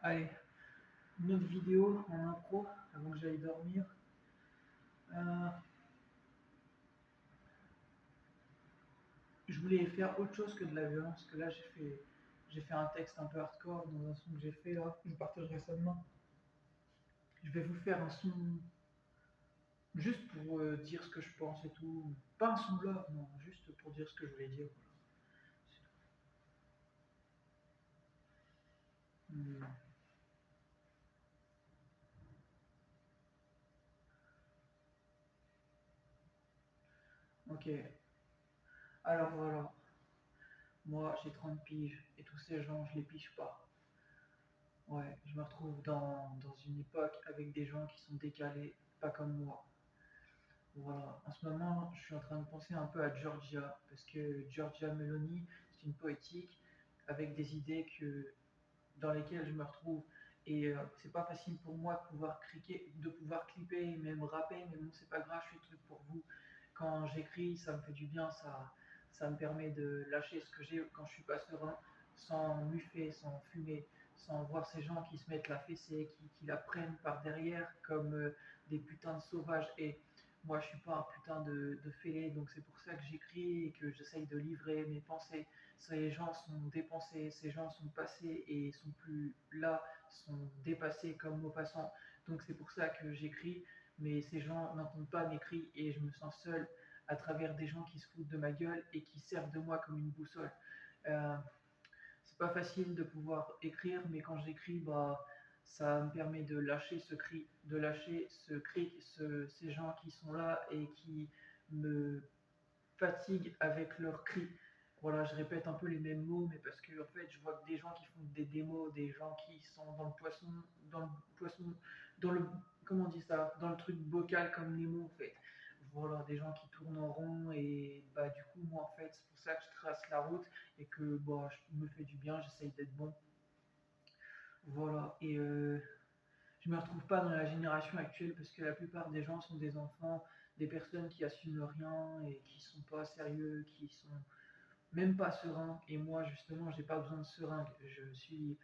Allez, une autre vidéo en impro avant que j'aille dormir. Euh, je voulais faire autre chose que de la violence, parce que là j'ai fait un texte un peu hardcore dans un son que j'ai fait là. Je partagerai ça demain. Je vais vous faire un son juste pour dire ce que je pense et tout. Pas un son de love, non, juste pour dire ce que je voulais dire. Hmm. Ok, alors voilà. Moi j'ai 30 piges et tous ces gens je les pige pas. Ouais, je me retrouve dans une époque avec des gens qui sont décalés, pas comme moi. Voilà. En ce moment, je suis en train de penser un peu à Giorgia, parce que Giorgia Meloni, c'est une poétique avec des idées dans lesquelles je me retrouve. Et c'est pas facile pour moi de pouvoir clipper, même rapper, mais bon, c'est pas grave, je fais le truc pour vous. Quand j'écris, ça me fait du bien, ça me permet de lâcher ce que j'ai quand je suis pas serein, sans muffer, sans fumer, sans voir ces gens qui se mettent la fessée, qui la prennent par derrière comme des putains de sauvages. Et moi, je suis pas un putain de fêlé, donc c'est pour ça que j'écris et que j'essaye de livrer mes pensées. Ces gens sont dépensés, ces gens sont passés et sont plus là, sont dépassés comme Maupassant. Donc c'est pour ça que j'écris, mais ces gens n'entendent pas mes cris et je me sens seul à travers des gens qui se foutent de ma gueule et qui servent de moi comme une boussole. Euh, c'est pas facile de pouvoir écrire, mais quand j'écris, bah, ça me permet de lâcher ce cri, de lâcher ce cri, ces gens qui sont là et qui me fatiguent avec leurs cris. Voilà, je répète un peu les mêmes mots, mais parce que en fait, je vois que des gens qui font des démos, des gens qui sont dans le poisson, dans le, comment on dit ça, dans le truc bocal comme Nemo en fait. Voilà, des gens qui tournent en rond et bah du coup moi en fait c'est pour ça que je trace la route et que bah je me fais du bien, j'essaye d'être bon. Voilà, et je me retrouve pas dans la génération actuelle parce que la plupart des gens sont des enfants, des personnes qui assument rien et qui sont pas sérieux, qui sont même pas sereins. Et moi, justement, j'ai pas besoin de seringue. Je suis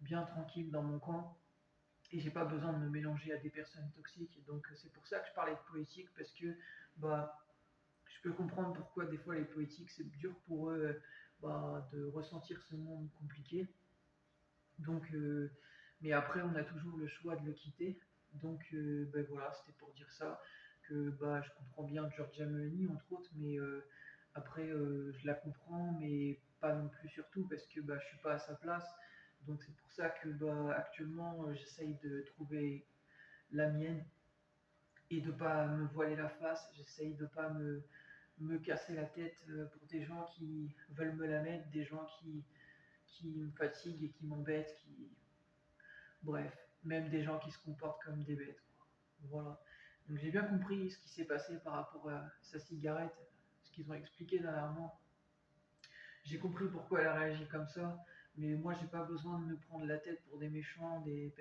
bien tranquille dans mon coin et j'ai pas besoin de me mélanger à des personnes toxiques. Donc, c'est pour ça que je parlais de poétique parce que bah, je peux comprendre pourquoi des fois les poétiques c'est dur pour eux bah, de ressentir ce monde compliqué. Donc, mais après, on a toujours le choix de le quitter. Donc, ben voilà, c'était pour dire ça. Que bah, je comprends bien Giorgia Meloni, entre autres, mais après, je la comprends, mais pas non plus surtout, parce que bah, je suis pas à sa place. Donc, c'est pour ça que bah, actuellement, j'essaye de trouver la mienne et de pas me voiler la face. J'essaye de pas me casser la tête pour des gens qui veulent me la mettre, des gens qui me fatiguent et qui m'embêtent, bref, même des gens qui se comportent comme des bêtes, quoi. Voilà. Donc j'ai bien compris ce qui s'est passé par rapport à sa cigarette, ce qu'ils ont expliqué dernièrement. J'ai compris pourquoi elle a réagi comme ça, mais moi j'ai pas besoin de me prendre la tête pour des méchants, des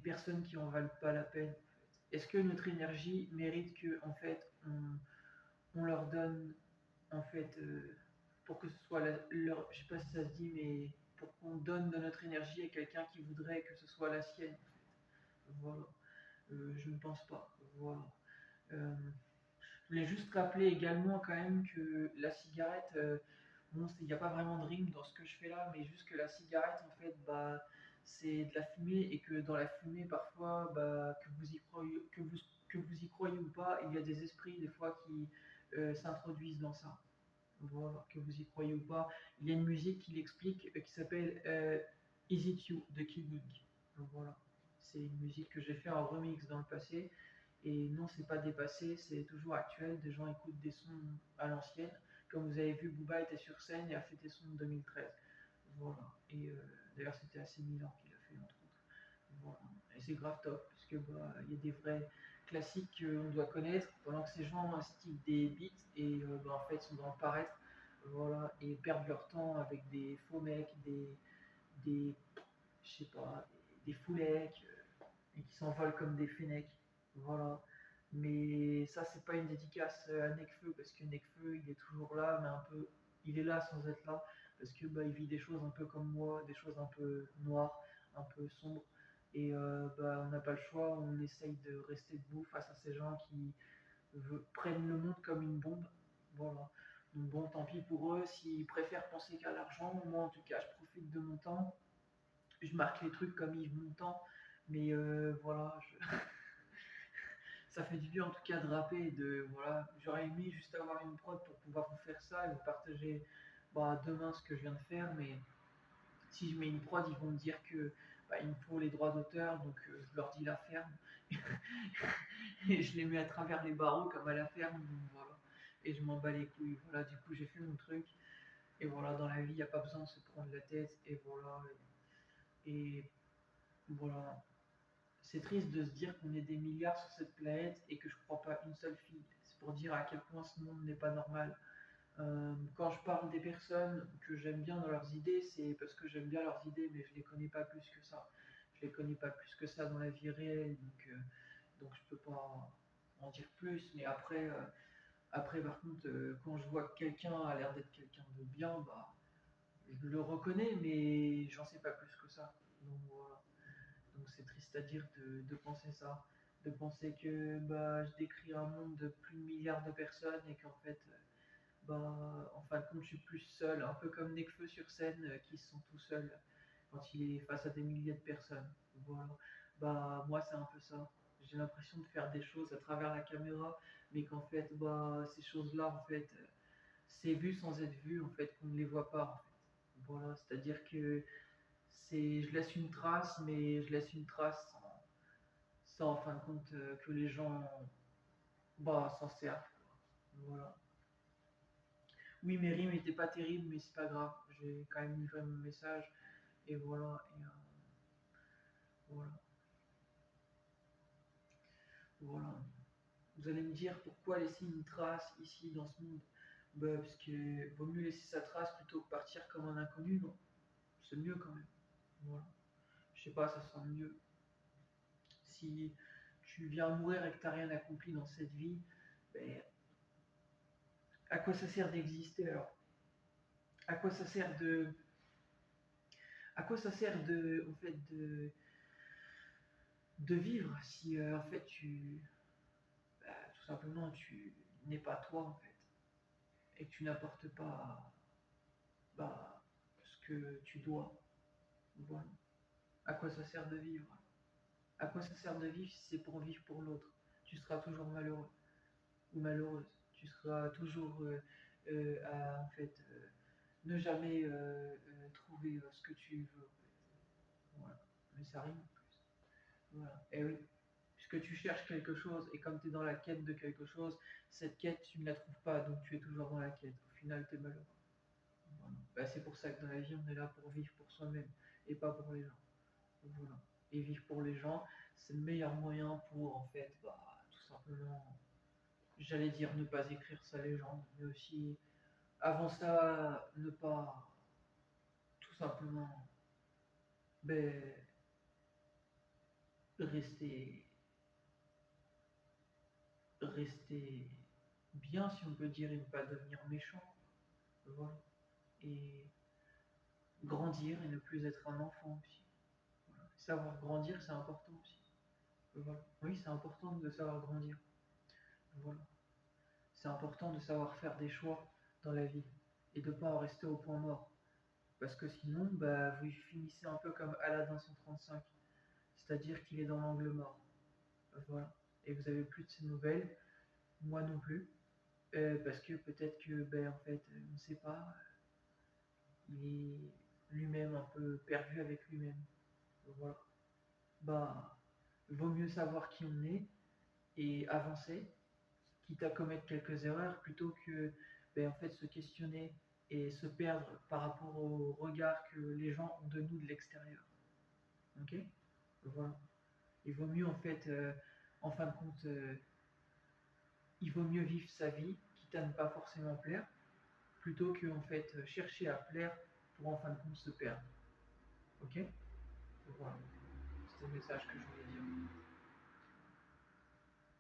personnes qui en valent pas la peine. Est-ce que notre énergie mérite que en fait on leur donne en fait pour que ce soit leur, je sais pas si ça se dit, mais pour qu'on donne de notre énergie à quelqu'un qui voudrait que ce soit la sienne. Voilà. Je ne pense pas. Voilà. Euh, je voulais juste rappeler également quand même que la cigarette, bon, il n'y a pas vraiment de rime dans ce que je fais là, mais juste que la cigarette, en fait, bah, c'est de la fumée et que dans la fumée, parfois, bah, que vous y croyez ou pas, il y a des esprits des fois qui s'introduisent dans ça. Voilà, que vous y croyez ou pas. Il y a une musique qui l'explique qui s'appelle Is It You de Kid Ink. Voilà. C'est une musique que j'ai fait en remix dans le passé. Et non, c'est pas dépassé, c'est toujours actuel. Des gens écoutent des sons à l'ancienne. Comme vous avez vu, Booba était sur scène et a fait des sons de 2013. Voilà. Et d'ailleurs, c'était assez Milan qu'il a fait, entre autres. Voilà. Et c'est grave top, parce que bah, il y a des vrais classiques qu'on doit connaître, pendant que ces gens stickent des beats et bah, en fait sont dans le paraître. Voilà. Et perdent leur temps avec des faux mecs, des je sais pas, des foulecs, et qui s'envolent comme des fennecs. Voilà. Mais ça, c'est pas une dédicace à Necfeu, parce que Necfeu, il est toujours là, mais un peu, il est là sans être là, parce que bah, il vit des choses un peu comme moi, des choses un peu noires, un peu sombres, et bah, on n'a pas le choix, on essaye de rester debout face à ces gens qui prennent le monde comme une bombe. Voilà. Donc bon, tant pis pour eux, s'ils préfèrent penser qu'à l'argent, moi en tout cas, je profite de mon temps, je marque les trucs comme ils mon temps, mais voilà, ça fait du bien en tout cas de rapper, de voilà, j'aurais aimé juste avoir une prod pour pouvoir vous faire ça et vous partager bah, demain ce que je viens de faire, mais si je mets une prod, ils vont me dire que bah, il me faut les droits d'auteur, donc je leur dis la ferme et je les mets à travers les barreaux comme à la ferme, donc voilà. Et je m'en bats les couilles. Voilà, du coup j'ai fait mon truc. Et voilà, dans la vie, il n'y a pas besoin de se prendre la tête. Et voilà. Et voilà. C'est triste de se dire qu'on est des milliards sur cette planète et que je crois pas une seule fille. C'est pour dire à quel point ce monde n'est pas normal. Quand je parle des personnes que j'aime bien dans leurs idées, c'est parce que j'aime bien leurs idées, mais je les connais pas plus que ça. Je les connais pas plus que ça dans la vie réelle, donc je peux pas en dire plus. Mais après par contre, quand je vois que quelqu'un a l'air d'être quelqu'un de bien, bah, je le reconnais, mais j'en sais pas plus que ça. Donc voilà. Donc c'est triste à dire de penser ça, de penser que bah, je décris un monde de plus de milliards de personnes et qu'en fait, bah, en fin de compte, je suis plus seul, un peu comme Nekfeu sur scène qui se sent tout seul quand il est face à des milliers de personnes. Voilà. Bah, moi, c'est un peu ça. J'ai l'impression de faire des choses à travers la caméra, mais qu'en fait, bah, ces choses-là, en fait, c'est vu sans être vu, en fait, qu'on ne les voit pas. En fait. Voilà, c'est-à-dire que je laisse une trace, mais je laisse une trace sans en fin de compte que les gens bah, s'en servent. Voilà. Oui, mes rimes n'étaient pas terribles, mais c'est pas grave. J'ai quand même livré mon message. Et voilà. Et, voilà. Voilà. Vous allez me dire pourquoi laisser une trace ici dans ce monde. Bah, parce que vaut mieux laisser sa trace plutôt que partir comme un inconnu, non? C'est mieux quand même. Voilà. Je sais pas, ça sent mieux. Si tu viens mourir et que tu n'as rien accompli dans cette vie, ben, à quoi ça sert d'exister alors? À quoi ça sert de. À quoi ça sert de. En fait, de vivre si en fait bah, tout simplement tu n'es pas toi en fait et que tu n'apportes pas bah, ce que tu dois. Voilà. À quoi ça sert de vivre? À quoi ça sert de vivre si c'est pour vivre pour l'autre? Tu seras toujours malheureux ou malheureuse. Tu seras toujours à en fait ne jamais trouver ce que tu veux. En fait. Voilà. Mais ça rime en plus. Voilà. Et oui. Puisque tu cherches quelque chose et comme tu es dans la quête de quelque chose, cette quête, tu ne la trouves pas, donc tu es toujours dans la quête. Au final, tu es malheureux. Voilà. Bah, c'est pour ça que dans la vie, on est là pour vivre pour soi-même et pas pour les gens. Voilà. Et vivre pour les gens, c'est le meilleur moyen pour, en fait, bah, tout simplement, j'allais dire ne pas écrire sa légende, mais aussi, avant ça, ne pas, tout simplement, ben, rester, rester bien, si on peut dire, et ne pas devenir méchant. Voilà. Et grandir et ne plus être un enfant aussi. Voilà. Savoir grandir, c'est important aussi. Voilà. Oui, c'est important de savoir grandir. Voilà. C'est important de savoir faire des choix dans la vie et de ne pas en rester au point mort. Parce que sinon, bah, vous finissez un peu comme Aladdin 135, c'est-à-dire qu'il est dans l'angle mort. Voilà. Et vous avez plus de ses nouvelles, moi non plus, parce que peut-être que, ben, en fait, on ne sait pas, il est lui-même un peu perdu avec lui-même. Voilà. Bah, vaut mieux savoir qui on est et avancer, quitte à commettre quelques erreurs, plutôt que ben, en fait, se questionner et se perdre par rapport au regard que les gens ont de nous de l'extérieur. Ok. Voilà. Il vaut mieux en fait, en fin de compte, il vaut mieux vivre sa vie, quitte à ne pas forcément plaire, plutôt que en fait chercher à plaire pour en fin de compte se perdre. Ok. Voilà. C'était le message que je voulais dire.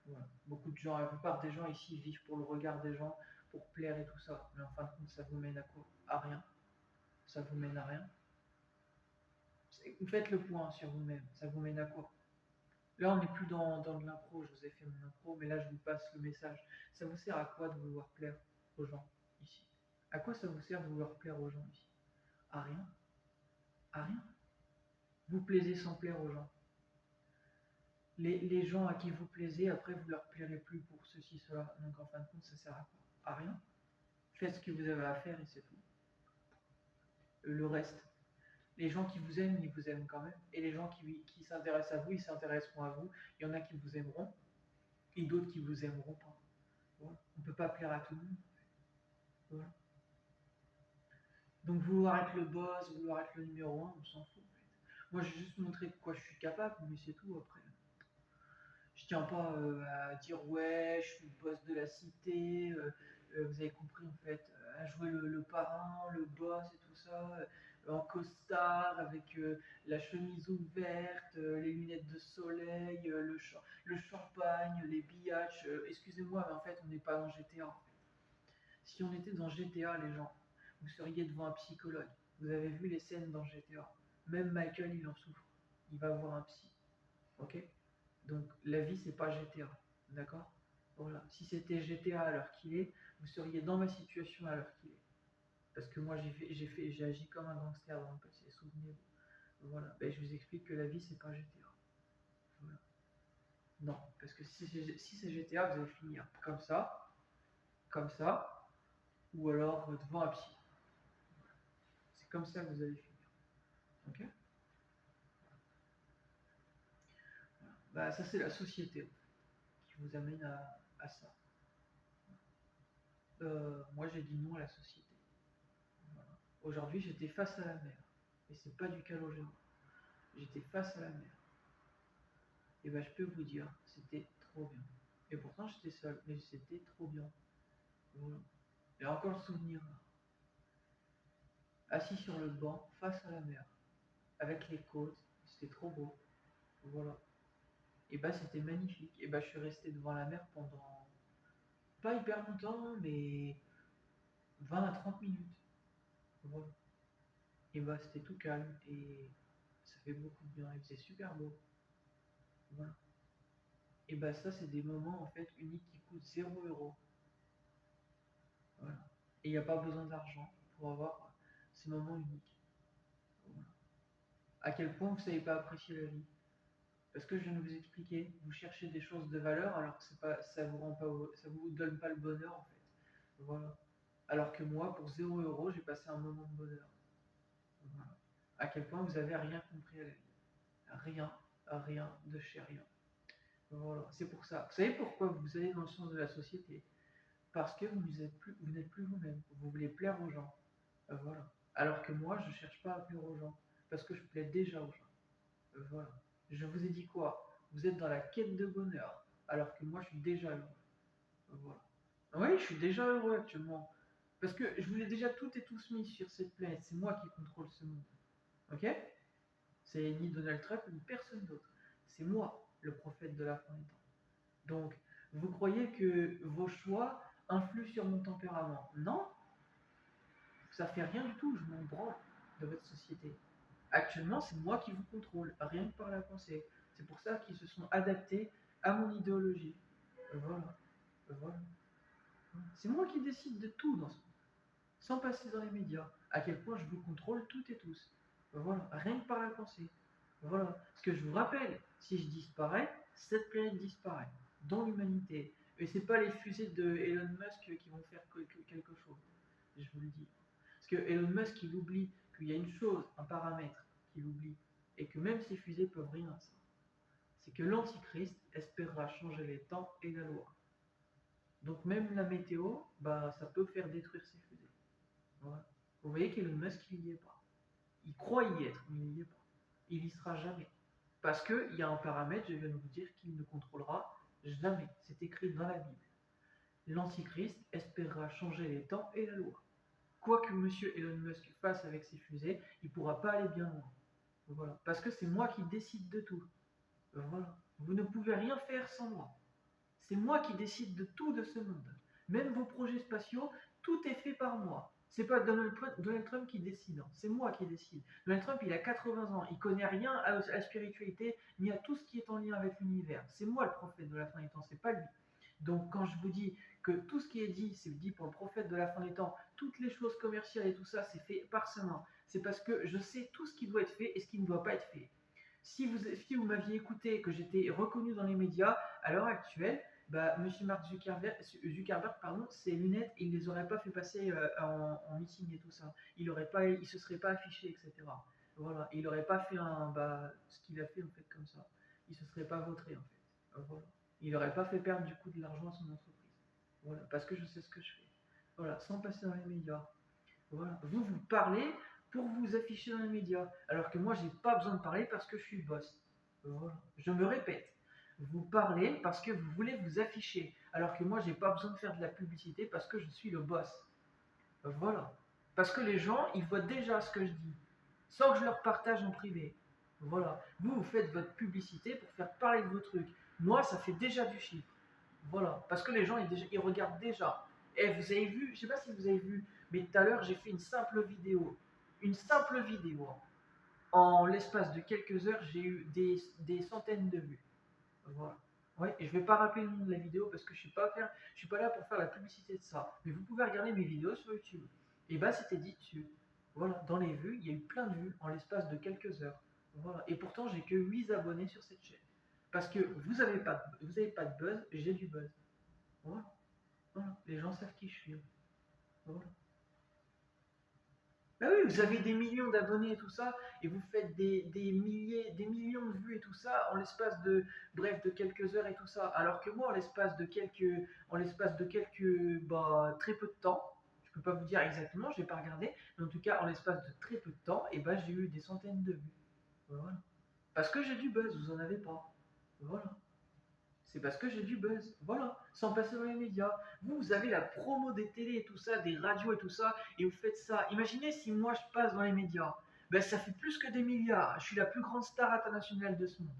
Voilà. Beaucoup de gens, la plupart des gens ici vivent pour le regard des gens, pour plaire et tout ça. Mais en fin de compte, ça vous mène à quoi? À rien. ça vous mène à rien. Vous faites le point sur vous-même, ça vous mène à quoi? Là, on n'est plus dans de l'impro, je vous ai fait mon impro, mais là, je vous passe le message. Ça vous sert à quoi de vouloir plaire aux gens ici? À quoi ça vous sert de vouloir plaire aux gens ici? À rien. À rien. Vous plaisez sans plaire aux gens. Les gens à qui vous plaisez, après, vous leur plairez plus pour ceci, cela. Donc, en fin de compte, ça sert à quoi? À rien. Faites ce que vous avez à faire et c'est tout. Le reste, les gens qui vous aiment, ils vous aiment quand même. Et les gens qui s'intéressent à vous, ils s'intéresseront à vous. Il y en a qui vous aimeront et d'autres qui vous aimeront pas. Voilà. On ne peut pas plaire à tout le monde. Voilà. Donc vouloir être le boss, vouloir être le numéro un, on s'en fout. En fait. Moi, j'ai juste montré de quoi je suis capable, mais c'est tout après. Je tiens pas à dire ouais, je suis le boss de la cité, vous avez compris en fait, à jouer le parrain, le boss et tout ça, en costard, avec la chemise ouverte, les lunettes de soleil, le champagne, les biatchs. Excusez-moi, mais en fait, on n'est pas dans GTA. En fait. Si on était dans GTA, les gens, vous seriez devant un psychologue. Vous avez vu les scènes dans GTA. Même Michael, il en souffre. Il va voir un psy. Ok? Donc la vie, c'est pas GTA, d'accord? Voilà. Si c'était GTA à l'heure qu'il est, vous seriez dans ma situation à l'heure qu'il est. Parce que moi, j'ai agi comme un gangster dans le passé, souvenez-vous. Voilà. Ben, je vous explique que la vie, c'est pas GTA. Voilà. Non, parce que si c'est GTA, vous allez finir comme ça, ou alors devant un psy. C'est comme ça que vous allez finir. Ok? Voilà. Bah, ça, c'est la société qui vous amène à ça. Moi, j'ai dit non à la société. Voilà. Aujourd'hui, j'étais face à la mer. Et c'est pas du calogéro. J'étais face à la mer. Et ben, je peux vous dire, c'était trop bien. Et pourtant, j'étais seul, mais c'était trop bien. Voilà. J'ai encore le souvenir. Assis sur le banc, face à la mer, avec les côtes, c'était trop beau. Voilà. Et bah, c'était magnifique. Et bah, je suis resté devant la mer pendant pas hyper longtemps, mais 20 à 30 minutes. Voilà. Et bah, c'était tout calme et ça fait beaucoup de bien. Il faisait super beau. Voilà. Et bah, ça, c'est des moments en fait uniques qui coûtent 0 €. Voilà. Et il n'y a pas besoin d'argent pour avoir ces moments uniques. Voilà. À quel point vous ne savez pas apprécier la vie. Parce que je viens de vous expliquer, vous cherchez des choses de valeur alors que pas, ça vous donne pas le bonheur en fait. Voilà. Alors que moi, pour 0 €, j'ai passé un moment de bonheur. Voilà. À quel point vous avez rien compris à la vie. Rien, rien de chez rien. Voilà. C'est pour ça. Vous savez pourquoi vous allez dans le sens de la société? Parce que vous n'êtes plus vous-même. Vous voulez plaire aux gens. Voilà. Alors que moi, je ne cherche pas à plaire aux gens. Parce que je plais déjà aux gens. Voilà. Je vous ai dit quoi? Vous êtes dans la quête de bonheur. Alors que moi, je suis déjà heureux. Voilà. Oui, je suis déjà heureux actuellement. Parce que je vous ai déjà toutes et tous mis sur cette planète. C'est moi qui contrôle ce monde. Ok? C'est ni Donald Trump ni personne d'autre. C'est moi, le prophète de la fin des temps. Donc, vous croyez que vos choix influent sur mon tempérament? Non, ça fait rien du tout, je m'en branle de votre société. Actuellement, c'est moi qui vous contrôle, rien que par la pensée. C'est pour ça qu'ils se sont adaptés à mon idéologie. Voilà. Voilà. C'est moi qui décide de tout dans ce monde, sans passer dans les médias. À quel point je vous contrôle toutes et tous. Voilà. Rien que par la pensée. Voilà. Ce que je vous rappelle, si je disparais, cette planète disparaît. Dans l'humanité. Et c'est pas les fusées de Elon Musk qui vont faire quelque chose. Je vous le dis. Parce que Elon Musk, il oublie qu'il y a une chose, un paramètre qu'il oublie, et que même ces fusées peuvent rien à ça. C'est que l'Antichrist espérera changer les temps et la loi. Donc même la météo, bah, ça peut faire détruire ces fusées. Voilà. Vous voyez qu'Elon Musk, il n'y est pas. Il croit y être, mais il n'y est pas. Il n'y sera jamais. Parce qu'il y a un paramètre, je viens de vous dire, qu'il ne contrôlera jamais. C'est écrit dans la Bible. L'Antichrist espérera changer les temps et la loi. Quoi que M. Elon Musk fasse avec ses fusées, il ne pourra pas aller bien loin. Voilà. Parce que c'est moi qui décide de tout. Voilà. Vous ne pouvez rien faire sans moi. C'est moi qui décide de tout de ce monde. Même vos projets spatiaux, tout est fait par moi. C'est pas Donald Trump qui décide, hein. C'est moi qui décide. Donald Trump, il a 80 ans, il connaît rien à la spiritualité, ni à tout ce qui est en lien avec l'univers. C'est moi le prophète de la fin des temps, c'est pas lui. Donc quand je vous dis que tout ce qui est dit, c'est dit pour le prophète de la fin des temps, toutes les choses commerciales et tout ça, c'est fait par sa main. C'est parce que je sais tout ce qui doit être fait et ce qui ne doit pas être fait. Si vous m'aviez écouté, que j'étais reconnu dans les médias, à l'heure actuelle, bah, Monsieur Mark Zuckerberg, pardon, ses lunettes, il ne les aurait pas fait passer en meeting et tout ça. Il se serait pas affiché, etc. Voilà. Et il n'aurait pas fait ce qu'il a fait en fait comme ça. Il se serait pas vautré en fait. Voilà. Il n'aurait pas fait perdre du coup de l'argent à son entreprise. Voilà. Parce que je sais ce que je fais. Voilà. Sans passer dans les médias. Voilà. Vous parlez pour vous afficher dans les médias. Alors que moi, j'ai pas besoin de parler parce que je suis le boss. Voilà. Je me répète. Vous parlez parce que vous voulez vous afficher. Alors que moi, j'ai pas besoin de faire de la publicité parce que je suis le boss. Voilà. Parce que les gens, ils voient déjà ce que je dis. Sans que je leur partage en privé. Voilà. Vous faites votre publicité pour faire parler de vos trucs. Moi, ça fait déjà du chiffre. Voilà. Parce que les gens, ils regardent déjà. Et vous avez vu, je sais pas si vous avez vu, mais tout à l'heure, j'ai fait une simple vidéo. Une simple vidéo. En l'espace de quelques heures, j'ai eu des centaines de vues. Voilà. Ouais, et je vais pas rappeler le nom de la vidéo parce que je suis pas là pour faire la publicité de ça. Mais vous pouvez regarder mes vidéos sur YouTube. Et bah c'était dit dessus. Voilà, dans les vues, il y a eu plein de vues en l'espace de quelques heures. Voilà. Et pourtant, j'ai que 8 abonnés sur cette chaîne. Parce que vous avez pas de buzz, j'ai du buzz. Voilà. Voilà. Les gens savent qui je suis. Voilà. Bah oui, vous avez des millions d'abonnés et tout ça, et vous faites des millions de vues et tout ça en l'espace de quelques heures et tout ça. Alors que moi, très peu de temps, je peux pas vous dire exactement, je n'ai pas regardé, mais en tout cas, en l'espace de très peu de temps, et ben j'ai eu des centaines de vues. Voilà. Parce que j'ai du buzz, vous en avez pas. Voilà. C'est parce que j'ai du buzz. Voilà. Sans passer dans les médias. Vous avez la promo des télés et tout ça, des radios et tout ça, et vous faites ça. Imaginez si moi je passe dans les médias. Ben, ça fait plus que des milliards. Je suis la plus grande star internationale de ce monde.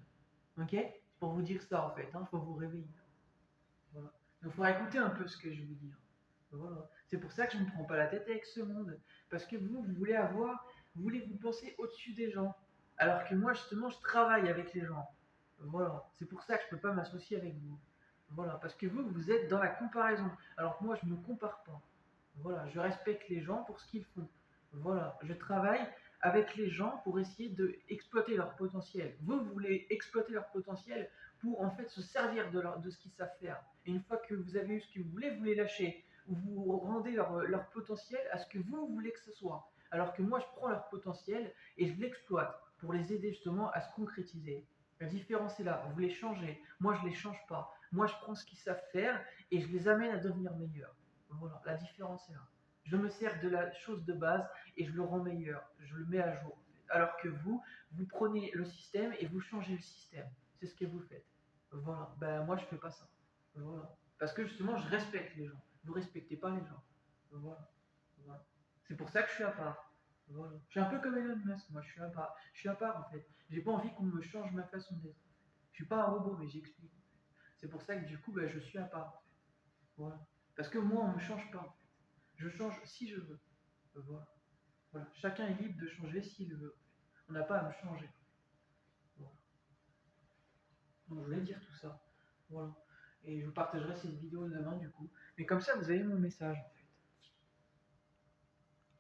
Ok? C'est pour vous dire ça en fait. Il faut vous réveiller. Voilà. Donc il faudra écouter un peu ce que je vous dis. Voilà. C'est pour ça que je ne me prends pas la tête avec ce monde. Parce que vous voulez vous penser au-dessus des gens. Alors que moi, justement, je travaille avec les gens. Voilà. C'est pour ça que je ne peux pas m'associer avec vous. Voilà. Parce que vous êtes dans la comparaison. Alors que moi, je ne me compare pas. Voilà. Je respecte les gens pour ce qu'ils font. Voilà. Je travaille avec les gens pour essayer d'exploiter leur potentiel. Vous voulez exploiter leur potentiel pour en fait se servir de ce qu'ils savent faire. Et une fois que vous avez eu ce que vous les lâchez. Vous rendez leur potentiel à ce que vous voulez que ce soit. Alors que moi, je prends leur potentiel et je l'exploite pour les aider justement à se concrétiser. La différence est là, vous les changez. Moi, je ne les change pas. Moi, je prends ce qu'ils savent faire et je les amène à devenir meilleurs. Voilà, la différence est là. Je me sers de la chose de base et je le rends meilleur. Je le mets à jour. Alors que vous prenez le système et vous changez le système. C'est ce que vous faites. Voilà. Ben, moi, je fais pas ça. Voilà. Parce que justement, je respecte les gens. Vous respectez pas les gens. Voilà. Voilà. C'est pour ça que je suis à part. Voilà. Je suis un peu comme Elon Musk, moi, je suis à part. Je suis à part en fait. J'ai pas envie qu'on me change ma façon d'être. Je suis pas un robot, mais j'explique. C'est pour ça que du coup, je suis à part. En fait. Voilà. Parce que moi, on me change pas. En fait. Je change si je veux. Voilà. Voilà. Chacun est libre de changer s'il veut. On n'a pas à me changer. Voilà. Donc, je voulais dire tout ça. Voilà. Et je vous partagerai cette vidéo demain du coup. Mais comme ça, vous avez mon message.